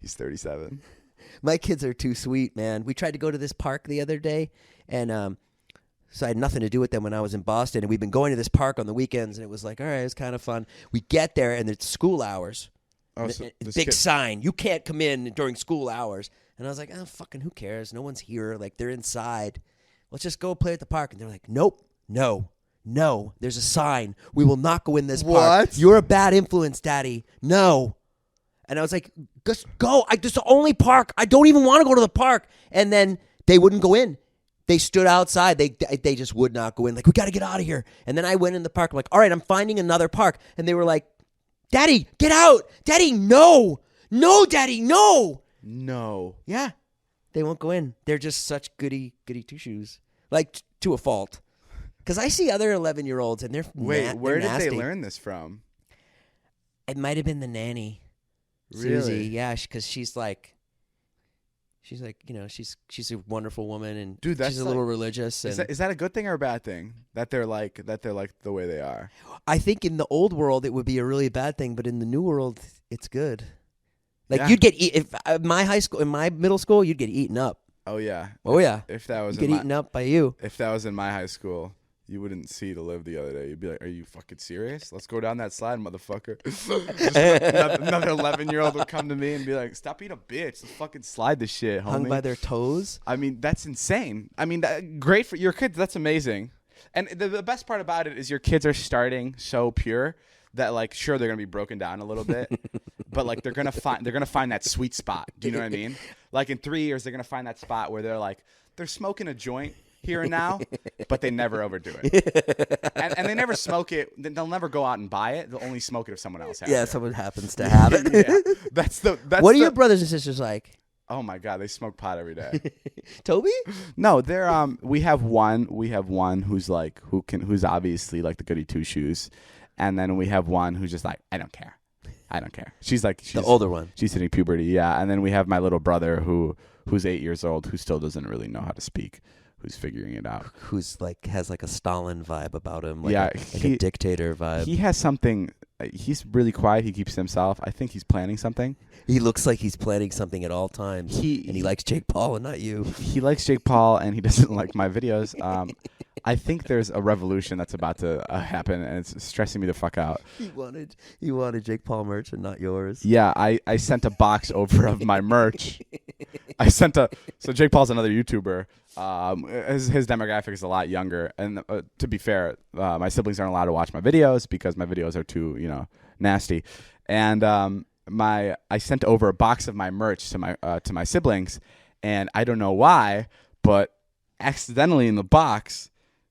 He's 37. My kids are too sweet, man. We tried to go to this park the other day, and so I had nothing to do with them when I was in Boston, and we've been going to this park on the weekends, and it was like, all right, it's kind of fun. We get there, and it's school hours. Oh, so big sign. You can't come in during school hours. And I was like, oh, fucking who cares? No one's here. Like, they're inside. Let's just go play at the park. And they're like, nope, no, there's a sign. We will not go in this park. What? You're a bad influence, Daddy. No. And I was like, just go. This is the only park. I don't even want to go to the park. And then they wouldn't go in. They stood outside. They just would not go in. Like, we got to get out of here. And then I went in the park. I'm like, all right, I'm finding another park. And they were like, Daddy, get out. Daddy, no. No, Daddy, no. No. Yeah. They won't go in. They're just such goody two-shoes. Like, to a fault. Because I see other 11-year-olds, and they're Wait, where did nasty. they learn this from? It might have been the nanny. Really? Susie. Yeah, because she's like, you know, she's a wonderful woman, and dude, that's she's a little religious. Is And that a good thing or a bad thing that they're like the way they are? I think in the old world it would be a really bad thing, but in the new world it's good. Like you'd get if my high school, in my middle school, you'd get eaten up. Oh yeah. Oh yeah. If that was you'd get eaten up by you. If that was in my high school, you wouldn't see to live the other day. You'd be like, "Are you fucking serious? Let's go down that slide, motherfucker." another 11-year-old would come to me and be like, "Stop being a bitch. Let's fucking slide this shit, homie." Hung by their toes. I mean, that's insane. I mean, great for your kids. That's amazing. And the best part about it is your kids are starting so pure that, like, sure, they're gonna be broken down a little bit, but like they're gonna find that sweet spot. Do you know what I mean? Like in 3 years, they're gonna find that spot where they're smoking a joint here and now, but they never overdo it, and they never smoke it. They'll never go out and buy it. They'll only smoke it if someone else has it. Yeah, someone happens to have it. Yeah. That's what are your brothers and sisters like? Oh my God, they smoke pot every day. Toby? No, they're we have one who's like who's obviously like the goody two shoes, and then we have one who's just like, I don't care. She's the older one. She's hitting puberty, yeah. And then we have my little brother who's 8 years old, who still doesn't really know how to speak, who's figuring it out. Who's like has like a Stalin vibe about him, like yeah, a dictator vibe. He has something. He's really quiet. He keeps to himself. I think he's planning something. He looks like he's planning something at all times. And he likes Jake Paul and not you. He likes Jake Paul and he doesn't like my videos. I think there's a revolution that's about to happen, and it's stressing me the fuck out. He wanted Jake Paul merch and not yours. Yeah, I sent a box over of my merch. So Jake Paul's another YouTuber. His demographic is a lot younger, and to be fair, my siblings aren't allowed to watch my videos because my videos are too, nasty. And I sent over a box of my merch to my siblings, and I don't know why, but accidentally in the box,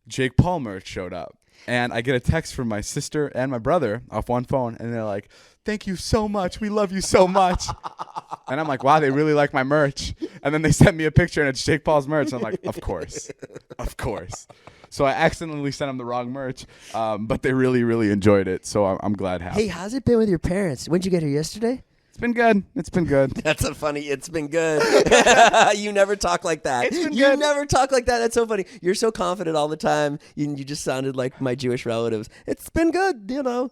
Jake Paul merch showed up. And I get a text from my sister and my brother off one phone, and they're like, "Thank you so much. We love you so much." And I'm like, wow, they really like my merch. And then they sent me a picture, and it's Jake Paul's merch. And I'm like, of course. So I accidentally sent them the wrong merch, but they really, really enjoyed it. So I'm glad. Hey, how's it been with your parents? When'd you get here, yesterday? It's been good. That's a funny, it's been good. You never talk like that. It's been you good. never talk like that. That's so funny. You're so confident all the time. You just sounded like my Jewish relatives. It's been good, No,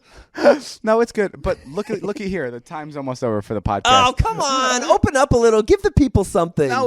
it's good. But looky here. The time's almost over for the podcast. Oh, come on. Open up a little. Give the people something. No,